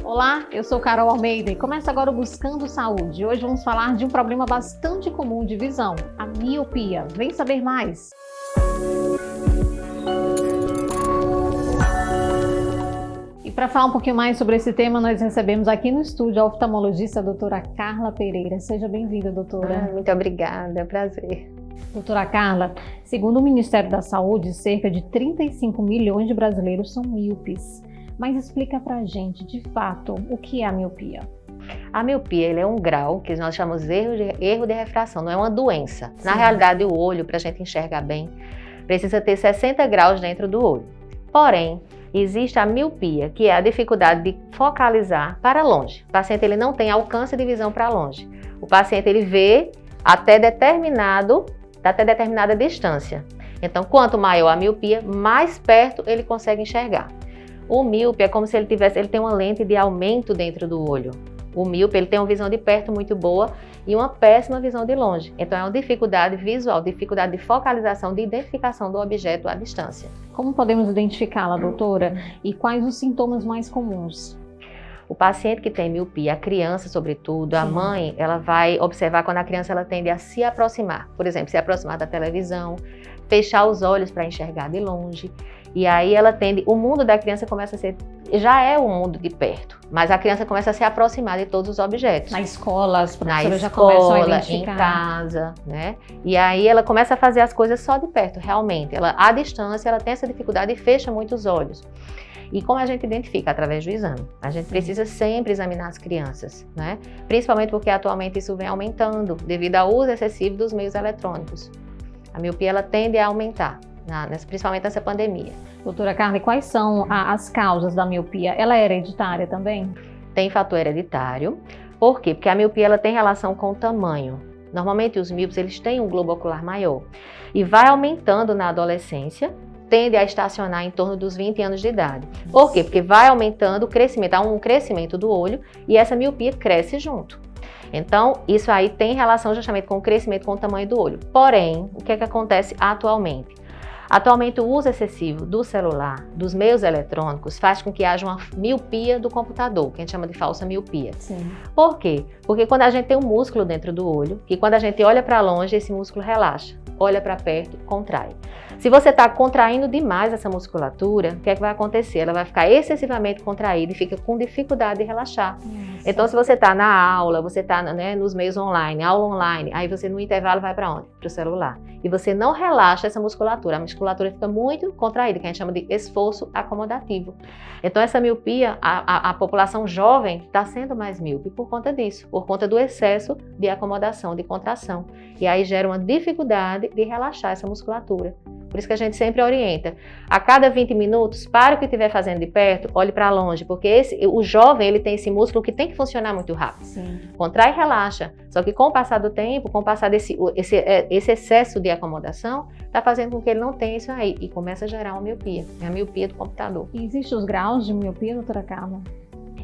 Olá, eu sou Carol Almeida e começa agora o Buscando Saúde. Hoje vamos falar de um problema bastante comum de visão, a miopia. Vem saber mais! E para falar um pouquinho mais sobre esse tema, nós recebemos aqui no estúdio a oftalmologista a doutora Carla Pereira. Seja bem-vinda, doutora. Muito obrigada, é um prazer. Doutora Carla, segundo o Ministério da Saúde, cerca de 35 milhões de brasileiros são míopes. Mas explica pra gente, de fato, o que é a miopia? A miopia ele é um grau que nós chamamos de erro de refração, não é uma doença. Sim. Na realidade, o olho, para a gente enxergar bem, precisa ter 60 graus dentro do olho. Porém, existe a miopia, que é a dificuldade de focalizar para longe. O paciente ele não tem alcance de visão para longe. O paciente ele vê até determinada distância. Então, quanto maior a miopia, mais perto ele consegue enxergar. O míope é como se ele tem uma lente de aumento dentro do olho. O míope ele tem uma visão de perto muito boa e uma péssima visão de longe. Então é uma dificuldade visual, dificuldade de focalização, de identificação do objeto à distância. Como podemos identificá-la, doutora? E quais os sintomas mais comuns? O paciente que tem miopia, a criança sobretudo, a mãe, ela vai observar quando a criança ela tende a se aproximar. Por exemplo, se aproximar da televisão, fechar os olhos para enxergar de longe. E aí ela tende, o mundo da criança começa a ser, já é um mundo de perto, mas a criança começa a se aproximar de todos os objetos. Na escola, as professoras já começam a identificar. Em casa, né? E aí ela começa a fazer as coisas só de perto, realmente. Ela, à distância, ela tem essa dificuldade e fecha muito os olhos. E como a gente identifica? Através do exame. A gente precisa sempre examinar as crianças, né? Principalmente porque atualmente isso vem aumentando devido ao uso excessivo dos meios eletrônicos. A miopia ela tende a aumentar, principalmente nessa pandemia. Doutora Carla, e quais são as causas da miopia? Ela é hereditária também? Tem fator hereditário. Por quê? Porque a miopia ela tem relação com o tamanho. Normalmente os míopes eles têm um globo ocular maior e vai aumentando na adolescência, tende a estacionar em torno dos 20 anos de idade. Por quê? Porque vai aumentando o crescimento, há um crescimento do olho e essa miopia cresce junto. Então, isso aí tem relação justamente com o crescimento, com o tamanho do olho. Porém, o que é que acontece atualmente? Atualmente, o uso excessivo do celular, dos meios eletrônicos, faz com que haja uma miopia do computador, que a gente chama de falsa miopia. Sim. Por quê? Porque quando a gente tem um músculo dentro do olho, que quando a gente olha para longe, esse músculo relaxa. Olha para perto, contrai. Se você está contraindo demais essa musculatura, o que é que vai acontecer? Ela vai ficar excessivamente contraída e fica com dificuldade de relaxar. Nossa. Então, se você está na aula, você está nos meios online, aula online, aí você no intervalo vai para onde? Para o celular. E você não relaxa essa musculatura. A musculatura fica muito contraída, que a gente chama de esforço acomodativo. Então, essa miopia, a população jovem está sendo mais míope por conta disso, por conta do excesso de acomodação, de contração. E aí gera uma dificuldade de relaxar essa musculatura. Por isso que a gente sempre orienta. A cada 20 minutos, para o que estiver fazendo de perto, olhe para longe, porque o jovem ele tem esse músculo que tem que funcionar muito rápido. Sim. Contrai e relaxa. Só que com o passar do tempo, com o passar desse excesso de acomodação, está fazendo com que ele não tenha isso aí e começa a gerar uma miopia. É a miopia do computador. E existem os graus de miopia, doutora Carla?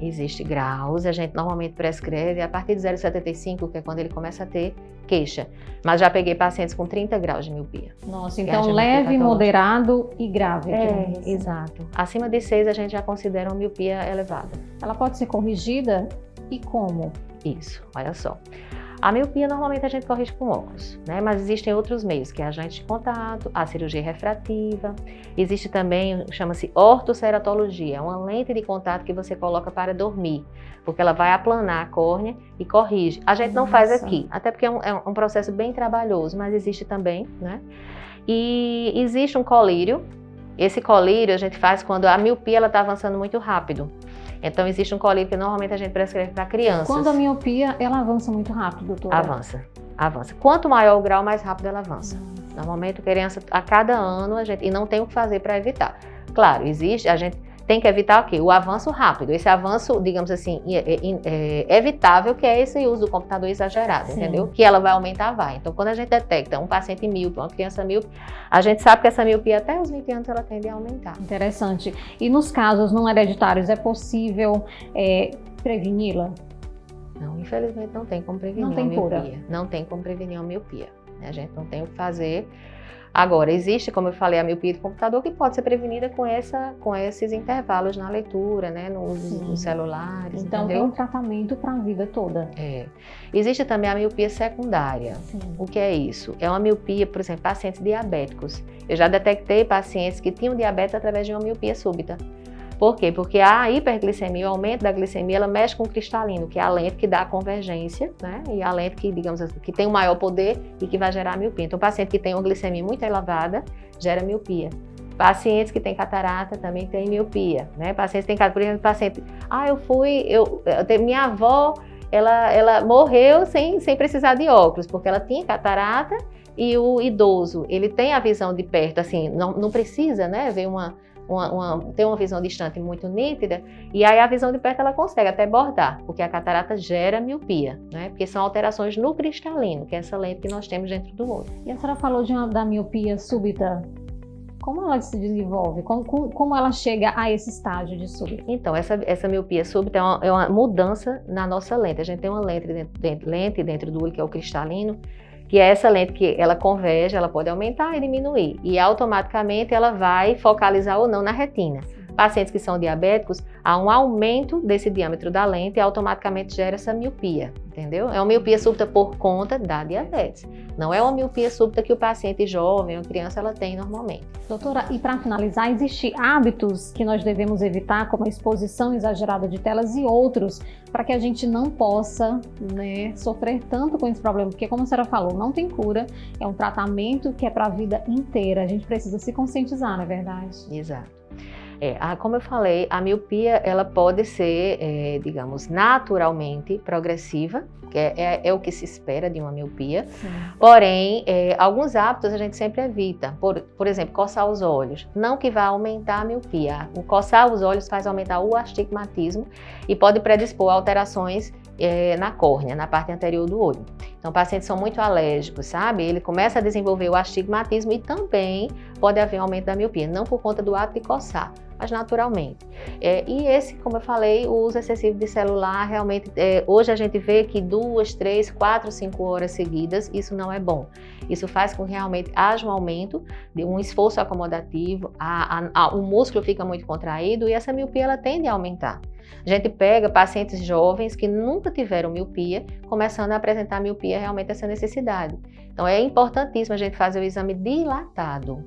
Existem graus, a gente normalmente prescreve a partir de 0,75, que é quando ele começa a ter queixa. Mas já peguei pacientes com 30 graus de miopia. Nossa, então leve, moderado e grave. Exato. Acima de 6 a gente já considera uma miopia elevada. Ela pode ser corrigida e como? Isso, olha só. A miopia normalmente a gente corrige com óculos, né? Mas existem outros meios, que é a lente de contato, a cirurgia refrativa. Existe também, chama-se ortoceratologia, uma lente de contato que você coloca para dormir, porque ela vai aplanar a córnea e corrige. A gente não faz aqui, até porque é um processo bem trabalhoso, mas existe também, né? E existe um colírio. Esse colírio a gente faz quando a miopia está avançando muito rápido. Então, existe um colírio que normalmente a gente prescreve para crianças. Quando a miopia, ela avança muito rápido, doutora? Avança. Quanto maior o grau, mais rápido ela avança. Normalmente, a criança, a cada ano, e não tem o que fazer para evitar. Claro, a gente tem que evitar o quê? O avanço rápido. Esse avanço, digamos assim, evitável, que é esse uso do computador exagerado, entendeu? Que ela vai aumentar, vai. Então, quando a gente detecta um paciente míope, uma criança míope, a gente sabe que essa miopia até os 20 anos ela tende a aumentar. Interessante. E nos casos não hereditários, é possível preveni-la? Não, infelizmente não tem como prevenir a miopia. Não tem como prevenir a miopia. A gente não tem o que fazer. Agora, existe, como eu falei, a miopia do computador que pode ser prevenida com esses intervalos na leitura, né, no uso dos celulares, então entendeu? tem um tratamento para a vida toda. Existe também a miopia secundária. Sim. O que é isso? É uma miopia, por exemplo, pacientes diabéticos. Eu já detectei pacientes que tinham diabetes através de uma miopia súbita. Por quê? Porque a hiperglicemia, o aumento da glicemia, ela mexe com o cristalino, que é a lente que dá a convergência, né? E a lente que, digamos assim, que tem o maior poder e que vai gerar miopia. Então, o paciente que tem uma glicemia muito elevada gera miopia. Pacientes que têm catarata também têm miopia, né? Pacientes que têm catarata, por exemplo, paciente, minha avó, ela morreu sem precisar de óculos, porque ela tinha catarata e o idoso, ele tem a visão de perto, assim, não precisa, né, ver ter uma visão distante muito nítida, e aí a visão de perto ela consegue até bordar, porque a catarata gera miopia, né? Porque são alterações no cristalino, que é essa lente que nós temos dentro do olho. E a senhora falou da miopia súbita. Como ela se desenvolve? Como ela chega a esse estágio de súbita? Então, essa miopia súbita é uma mudança na nossa lente. A gente tem uma lente dentro do olho, que é o cristalino, que é essa lente que ela converge, ela pode aumentar e diminuir, e automaticamente ela vai focalizar ou não na retina. Pacientes que são diabéticos, há um aumento desse diâmetro da lente e automaticamente gera essa miopia, entendeu? É uma miopia súbita por conta da diabetes. Não é uma miopia súbita que o paciente jovem ou criança ela tem normalmente. Doutora, e para finalizar, existem hábitos que nós devemos evitar, como a exposição exagerada de telas e outros, para que a gente não possa, né, sofrer tanto com esse problema? Porque, como a senhora falou, não tem cura, é um tratamento que é para a vida inteira. A gente precisa se conscientizar, não é verdade? Exato. Como eu falei, a miopia ela pode ser, digamos, naturalmente progressiva, que é o que se espera de uma miopia. Sim. Porém, alguns hábitos a gente sempre evita. Por exemplo, coçar os olhos. Não que vá aumentar a miopia. O coçar os olhos faz aumentar o astigmatismo e pode predispor a alterações na córnea, na parte anterior do olho. Então, pacientes são muito alérgicos, sabe? Ele começa a desenvolver o astigmatismo e também pode haver um aumento da miopia, não por conta do ato de coçar, mas naturalmente. E esse, como eu falei, o uso excessivo de celular, realmente, hoje a gente vê que 2, 3, 4, 5 horas seguidas, isso não é bom. Isso faz com que realmente haja um aumento de um esforço acomodativo, o músculo fica muito contraído e essa miopia ela tende a aumentar. A gente pega pacientes jovens que nunca tiveram miopia, começando a apresentar miopia, realmente essa necessidade. Então é importantíssimo a gente fazer o exame dilatado.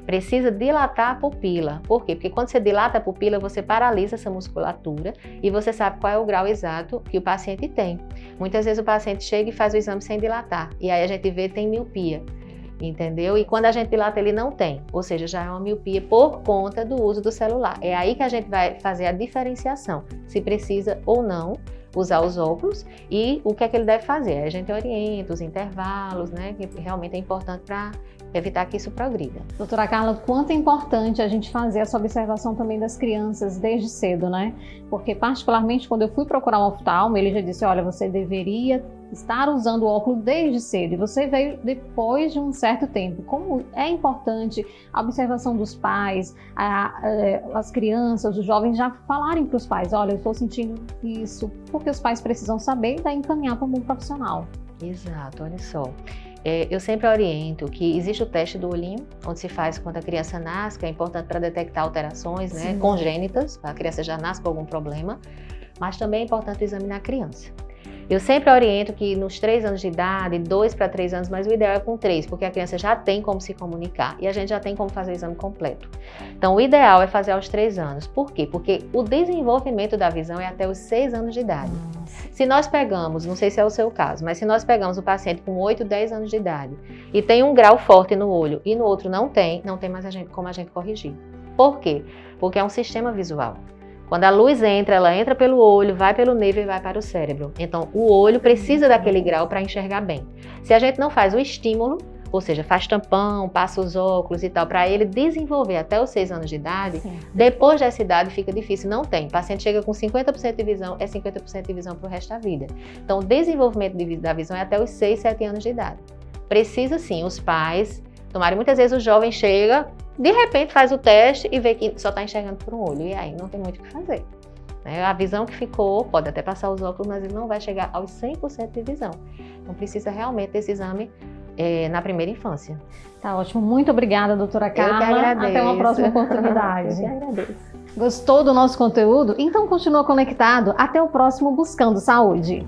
Precisa dilatar a pupila. Por quê? Porque quando você dilata a pupila, você paralisa essa musculatura e você sabe qual é o grau exato que o paciente tem. Muitas vezes o paciente chega e faz o exame sem dilatar, e aí a gente vê que tem miopia, entendeu? E quando a gente dilata, ele não tem, ou seja, já é uma miopia por conta do uso do celular. É aí que a gente vai fazer a diferenciação, se precisa ou não usar os óculos e o que é que ele deve fazer. A gente orienta os intervalos, né, que realmente é importante para evitar que isso progrida. Doutora Carla, quanto é importante a gente fazer essa observação também das crianças desde cedo, né? Porque particularmente quando eu fui procurar um oftalmo, ele já disse, olha, você deveria estar usando o óculos desde cedo, e você veio depois de um certo tempo. Como é importante a observação dos pais, as crianças, os jovens já falarem para os pais, olha, eu estou sentindo isso, porque os pais precisam saber e daí encaminhar para o mundo profissional. Exato, olha só. Eu sempre oriento que existe o teste do olhinho, onde se faz quando a criança nasce, que é importante para detectar alterações, né, congênitas, a criança já nasce com algum problema, mas também é importante examinar a criança. Eu sempre oriento que nos 3 anos de idade, 2 para 3 anos, mas o ideal é com 3, porque a criança já tem como se comunicar e a gente já tem como fazer o exame completo. Então, o ideal é fazer aos 3 anos. Por quê? Porque o desenvolvimento da visão é até os 6 anos de idade. Se nós pegamos, não sei se é o seu caso, mas se nós pegamos o paciente com 8, 10 anos de idade e tem um grau forte no olho e no outro não tem mais como a gente corrigir. Por quê? Porque é um sistema visual. Quando a luz entra, ela entra pelo olho, vai pelo nervo e vai para o cérebro. Então, o olho precisa daquele grau para enxergar bem. Se a gente não faz o estímulo, ou seja, faz tampão, passa os óculos e tal, para ele desenvolver até os 6 anos de idade, depois dessa idade fica difícil, não tem. O paciente chega com 50% de visão, é 50% de visão para o resto da vida. Então, o desenvolvimento da visão é até os 6, 7 anos de idade. Precisa sim, os pais tomarem. Muitas vezes o jovem chega, de repente faz o teste e vê que só está enxergando por um olho, e aí não tem muito o que fazer. A visão que ficou, pode até passar os óculos, mas ele não vai chegar aos 100% de visão. Então precisa realmente desse exame na primeira infância. Tá ótimo. Muito obrigada, doutora Carla. Eu que agradeço. Até uma próxima oportunidade. Eu que agradeço. Gostou do nosso conteúdo? Então continua conectado. Até o próximo Buscando Saúde.